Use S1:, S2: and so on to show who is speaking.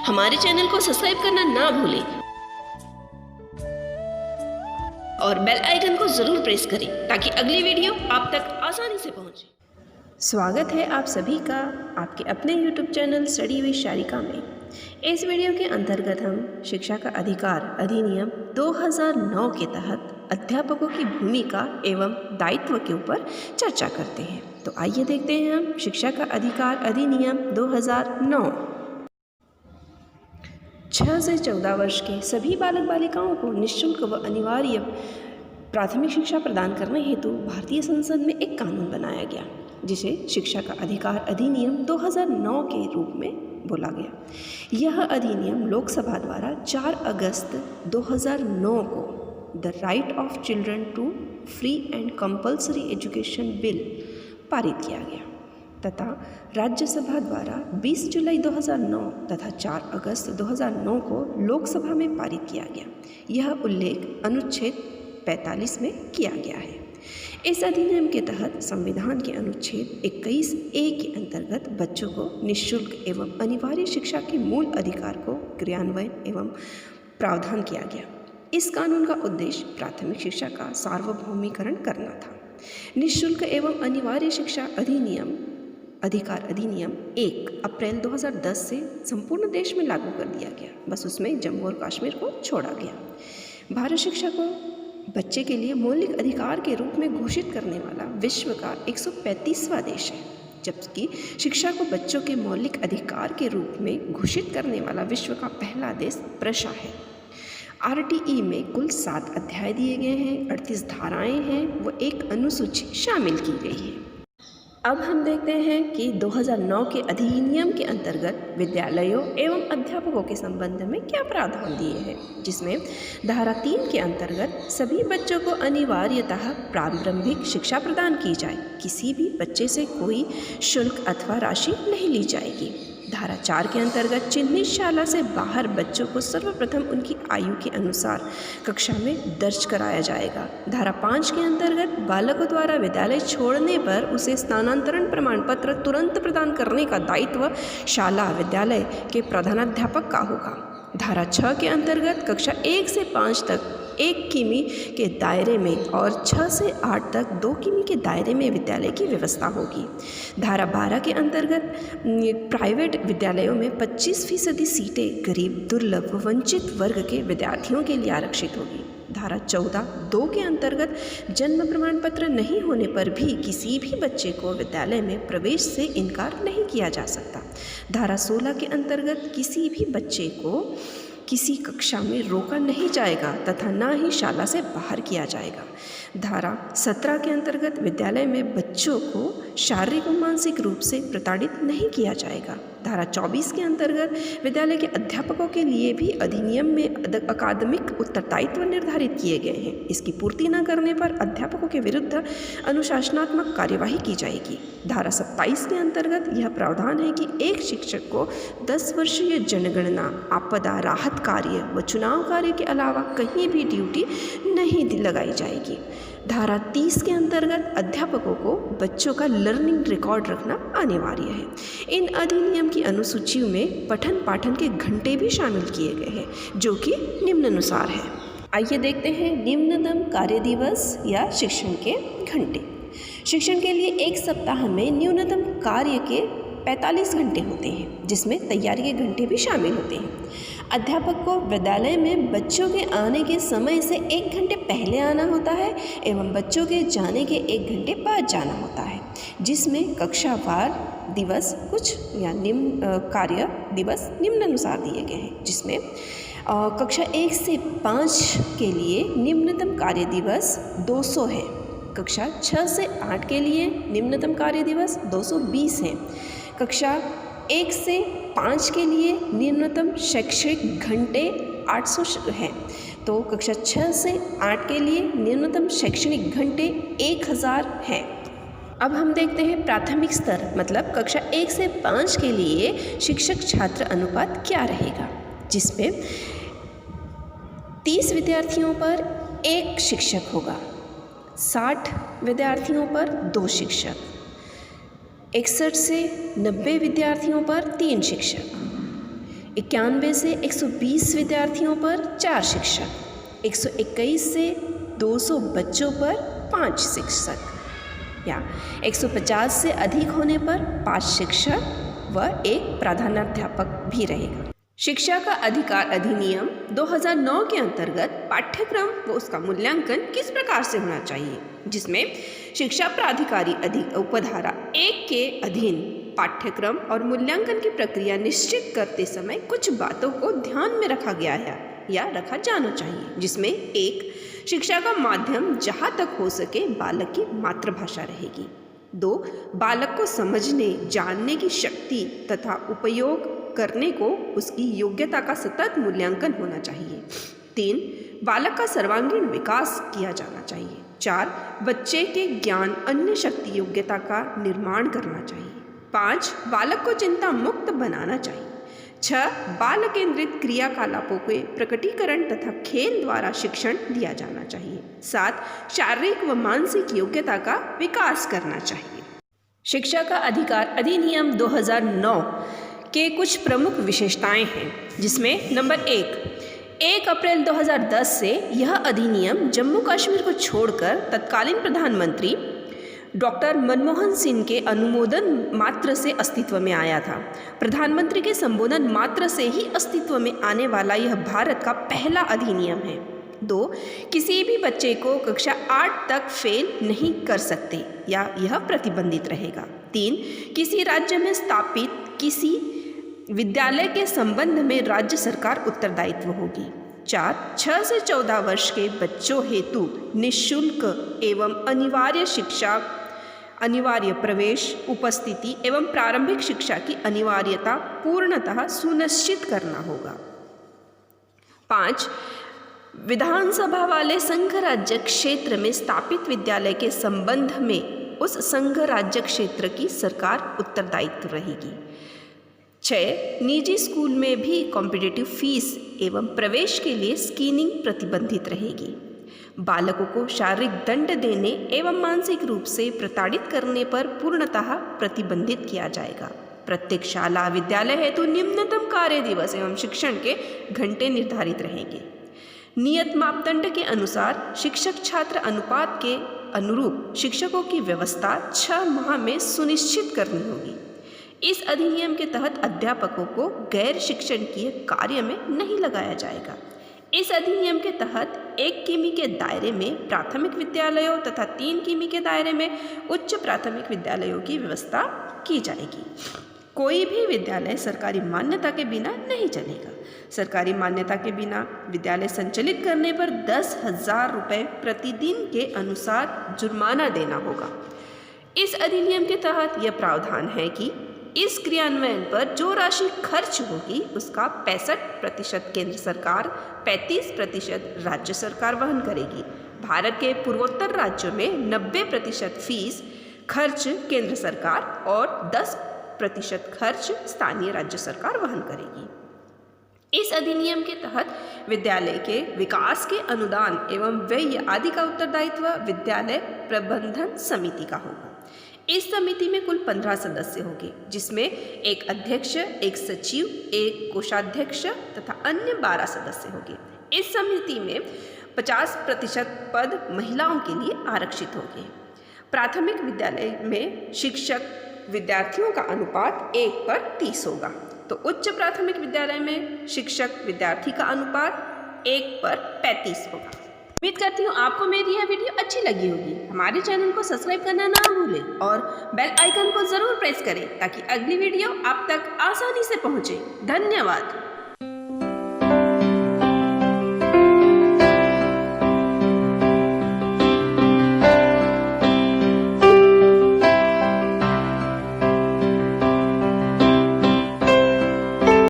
S1: हमारे चैनल को सब्सक्राइब करना ना भूलें और बेल आइकन को ज़रूर प्रेस करें ताकि अगली वीडियो आप तक आसानी से पहुंचे। स्वागत है आप सभी का आपके अपने YouTube channel study with Sharika में। इस वीडियो के अंतर्गत हम शिक्षा का अधिकार अधिनियम 2009 के तहत अध्यापकों की भूमिका एवं दायित्व के ऊपर चर्चा करते हैं। तो आइए देखते हैं हम शिक्षा का अधिकार अधिनियम 2009। 6 से 14 वर्ष के सभी बालक बालिकाओं को निःशुल्क व अनिवार्य प्राथमिक शिक्षा प्रदान करने हेतु भारतीय संसद में एक कानून बनाया गया, जिसे शिक्षा का अधिकार अधिनियम 2009 के रूप में बोला गया। यह अधिनियम लोकसभा द्वारा 4 अगस्त 2009 को the right of children to free and compulsory education bill पारित किया गया तथा राज्यसभा द्वारा 20 जुलाई 2009 तथा 4 अगस्त 2009 को लोकसभा में पारित किया गया। यह उल्लेख अनुच्छेद 45 में किया गया है। इस अधिनियम के तहत संविधान के अनुच्छेद 21A के अंतर्गत बच्चों को निःशुल्क एवं अनिवार्य शिक्षा के मूल अधिकार को क्रियान्वयन एवं प्रावधान किया गया। इस कानून का उद्देश्य प्राथमिक शिक्षा का सार्वभौमिकरण करना था। निःशुल्क एवं अनिवार्य शिक्षा अधिकार अधिनियम 1 अप्रैल 2010 से संपूर्ण देश में लागू कर दिया गया। बस उसमें जम्मू और कश्मीर को छोड़ा गया। भारत शिक्षा को बच्चे के लिए मौलिक अधिकार के रूप में घोषित करने वाला विश्व का 135वां देश है, जबकि शिक्षा को बच्चों के मौलिक अधिकार के रूप में घोषित करने वाला विश्व का पहला देश प्रशा है। RTE में कुल 7 अध्याय दिए गए हैं, 38 धाराएं हैं व एक अनुसूची शामिल की गई है। अब हम देखते हैं कि 2009 के अधिनियम के अंतर्गत विद्यालयों एवं अध्यापकों के संबंध में क्या प्रावधान दिए हैं, जिसमें धारा 3 के अंतर्गत सभी बच्चों को अनिवार्यतः प्रारंभिक शिक्षा प्रदान की जाए। किसी भी बच्चे से कोई शुल्क अथवा राशि नहीं ली जाएगी। धारा 4 के अंतर्गत चिन्हित शाला से बाहर बच्चों को सर्वप्रथम उनकी आयु के अनुसार कक्षा में दर्ज कराया जाएगा। धारा 5 के अंतर्गत बालकों द्वारा विद्यालय छोड़ने पर उसे स्थानांतरण प्रमाण पत्र तुरंत प्रदान करने का दायित्व शाला विद्यालय के प्रधानाध्यापक का होगा। धारा 6 के अंतर्गत कक्षा 1 से 5 तक 1 किमी के दायरे में और 6 से 8 तक 2 किमी के दायरे में विद्यालय की व्यवस्था होगी। धारा 12 के अंतर्गत प्राइवेट विद्यालयों में 25% सीटें गरीब, दुर्लभ व वंचित वर्ग के विद्यार्थियों के लिए आरक्षित होगी। धारा 14(2) के अंतर्गत जन्म प्रमाण पत्र नहीं होने पर भी किसी भी बच्चे को विद्यालय में प्रवेश से इनकार नहीं किया जा सकता। धारा 16 के अंतर्गत किसी भी बच्चे को किसी कक्षा में रोका नहीं जाएगा तथा न ही शाला से बाहर किया जाएगा। धारा 17 के अंतर्गत विद्यालय में बच्चों को शारीरिक व मानसिक रूप से प्रताड़ित नहीं किया जाएगा। धारा 24 के अंतर्गत विद्यालय के अध्यापकों के लिए भी अधिनियम में अकादमिक उत्तरदायित्व निर्धारित किए गए हैं। इसकी पूर्ति न करने पर अध्यापकों के विरुद्ध अनुशासनात्मक कार्यवाही की जाएगी। धारा 27 के अंतर्गत यह प्रावधान है कि एक शिक्षक को 10 वर्षीय जनगणना, आपदा राहत कार्य व चुनाव कार्य के अलावा कहीं भी ड्यूटी नहीं लगाई जाएगी। धारा 30 के अंतर्गत अध्यापकों को बच्चों का लर्निंग रिकॉर्ड रखना अनिवार्य है। इन अधिनियम की अनुसूचियों में पठन पाठन के घंटे भी शामिल किए गए हैं, जो कि निम्नानुसार है। आइए देखते हैं निम्नतम कार्य दिवस या शिक्षण के घंटे। शिक्षण के लिए एक सप्ताह में न्यूनतम कार्य के 45 घंटे होते हैं, जिसमें तैयारी के घंटे भी शामिल होते हैं। अध्यापक को विद्यालय में बच्चों के आने के समय से 1 घंटे पहले आना होता है एवं बच्चों के जाने के 1 घंटे बाद जाना होता है, जिसमें कक्षावार दिवस कुछ या निम्न कार्य दिवस निम्नानुसार दिए गए हैं, जिसमें कक्षा 1 से 5 के लिए निम्नतम कार्य दिवस 200 है। कक्षा 6 से 8 के लिए निम्नतम कार्य दिवस 220 है। कक्षा 1 से 5 के लिए निम्नतम शैक्षणिक घंटे 800 हैं, तो कक्षा 6 से 8 के लिए न्यूनतम शैक्षणिक घंटे 1000 हैं। अब हम देखते हैं प्राथमिक स्तर मतलब कक्षा 1 से 5 के लिए शिक्षक छात्र अनुपात क्या रहेगा, जिसमें 30 विद्यार्थियों पर 1 शिक्षक होगा, 60 विद्यार्थियों पर 2 शिक्षक, 61 से 90 विद्यार्थियों पर 3 शिक्षक, 91 से 120 विद्यार्थियों पर 4 शिक्षक, 121 से 200 बच्चों पर 5 शिक्षक या 150 से अधिक होने पर 5 शिक्षक व 1 प्रधानाध्यापक भी रहेगा। शिक्षा का अधिकार अधिनियम 2009 के अंतर्गत पाठ्यक्रम व उसका मूल्यांकन किस प्रकार से होना चाहिए, जिसमें शिक्षा प्राधिकारी उपधारा 1 के अधीन पाठ्यक्रम और मूल्यांकन की प्रक्रिया निश्चित करते समय कुछ बातों को ध्यान में रखा गया है या रखा जाना चाहिए, जिसमें 1 शिक्षा का माध्यम जहाँ तक हो सके बालक की मातृभाषा रहेगी। 2 बालक को समझने जानने की शक्ति तथा उपयोग करने को उसकी योग्यता का सतत मूल्यांकन होना चाहिए। 3 बालक का सर्वांगीण विकास किया जाना चाहिए। 4 बच्चे के ज्ञान अन्य शक्ति योग्यता का निर्माण करना चाहिए। 5 बालक को चिंता मुक्त बनाना चाहिए। 6 बाल केंद्रित क्रियाकलापों के प्रकटीकरण तथा खेल द्वारा शिक्षण दिया जाना चाहिए। 7 शारीरिक व मानसिक योग्यता का विकास करना चाहिए। शिक्षा का अधिकार अधिनियम 2009 के कुछ प्रमुख विशेषताएं हैं, जिसमें नंबर 1 अप्रैल 2010 से यह अधिनियम जम्मू कश्मीर को छोड़कर तत्कालीन प्रधानमंत्री डॉक्टर मनमोहन सिंह के अनुमोदन मात्र से अस्तित्व में आया था। प्रधानमंत्री के संबोधन मात्र से ही अस्तित्व में आने वाला यह भारत का पहला अधिनियम है। 2 किसी भी बच्चे को कक्षा 8 तक फेल नहीं कर सकते या यह प्रतिबंधित रहेगा। 3 किसी राज्य में स्थापित किसी विद्यालय के संबंध में राज्य सरकार उत्तरदायित्व होगी। 4 6 से 14 वर्ष के बच्चों हेतु निःशुल्क एवं अनिवार्य प्रवेश, उपस्थिति एवं प्रारंभिक शिक्षा की अनिवार्यता पूर्णतः सुनिश्चित करना होगा। 5 विधानसभा वाले संघ राज्य क्षेत्र में स्थापित विद्यालय के संबंध में उस संघ राज्य क्षेत्र की सरकार उत्तरदायित्व रहेगी। 6 निजी स्कूल में भी कॉम्पिटिटिव फीस एवं प्रवेश के लिए स्क्रीनिंग प्रतिबंधित रहेगी। बालकों को शारीरिक दंड देने एवं मानसिक रूप से प्रताड़ित करने पर पूर्णतः प्रतिबंधित किया जाएगा। प्रत्येक शाला विद्यालय हेतु निम्नतम कार्य दिवस एवं शिक्षण के घंटे निर्धारित रहेंगे। नियत मापदंड के अनुसार शिक्षक छात्र अनुपात के अनुरूप शिक्षकों की व्यवस्था 6 माह में सुनिश्चित करनी होगी। इस अधिनियम के तहत अध्यापकों को गैर शिक्षणकीय कार्य में नहीं लगाया जाएगा। इस अधिनियम के तहत 1 किमी के दायरे में प्राथमिक विद्यालयों तथा 3 किमी के दायरे में उच्च प्राथमिक विद्यालयों की व्यवस्था की जाएगी। कोई भी विद्यालय सरकारी मान्यता के बिना नहीं चलेगा। सरकारी मान्यता के बिना विद्यालय संचालित करने पर 10,000 रुपये प्रतिदिन के अनुसार जुर्माना देना होगा। इस अधिनियम के तहत यह प्रावधान है कि इस क्रियान्वयन पर जो राशि खर्च होगी उसका 65% केंद्र सरकार, 35% राज्य सरकार वहन करेगी। भारत के पूर्वोत्तर राज्यों में 90% फीस खर्च केंद्र सरकार और 10% खर्च स्थानीय राज्य सरकार वहन करेगी। इस अधिनियम के तहत विद्यालय के विकास के अनुदान एवं व्यय आदि का उत्तरदायित्व विद्यालय प्रबंधन समिति का होगा। इस समिति में कुल 15 सदस्य होंगे, जिसमें 1 अध्यक्ष, 1 सचिव, 1 कोषाध्यक्ष तथा अन्य 12 सदस्य होंगे। इस समिति में 50% पद महिलाओं के लिए आरक्षित होंगे। प्राथमिक विद्यालय में शिक्षक विद्यार्थियों का अनुपात 1:30 होगा, तो उच्च प्राथमिक विद्यालय में शिक्षक विद्यार्थी का अनुपात 1:35 होगा। उम्मीद करती हूँ आपको मेरी यह वीडियो अच्छी लगी होगी। हमारे चैनल को सब्सक्राइब करना ना भूलें और बेल आइकन को ज़रूर प्रेस करें ताकि अगली वीडियो आप तक आसानी से पहुँचे। धन्यवाद।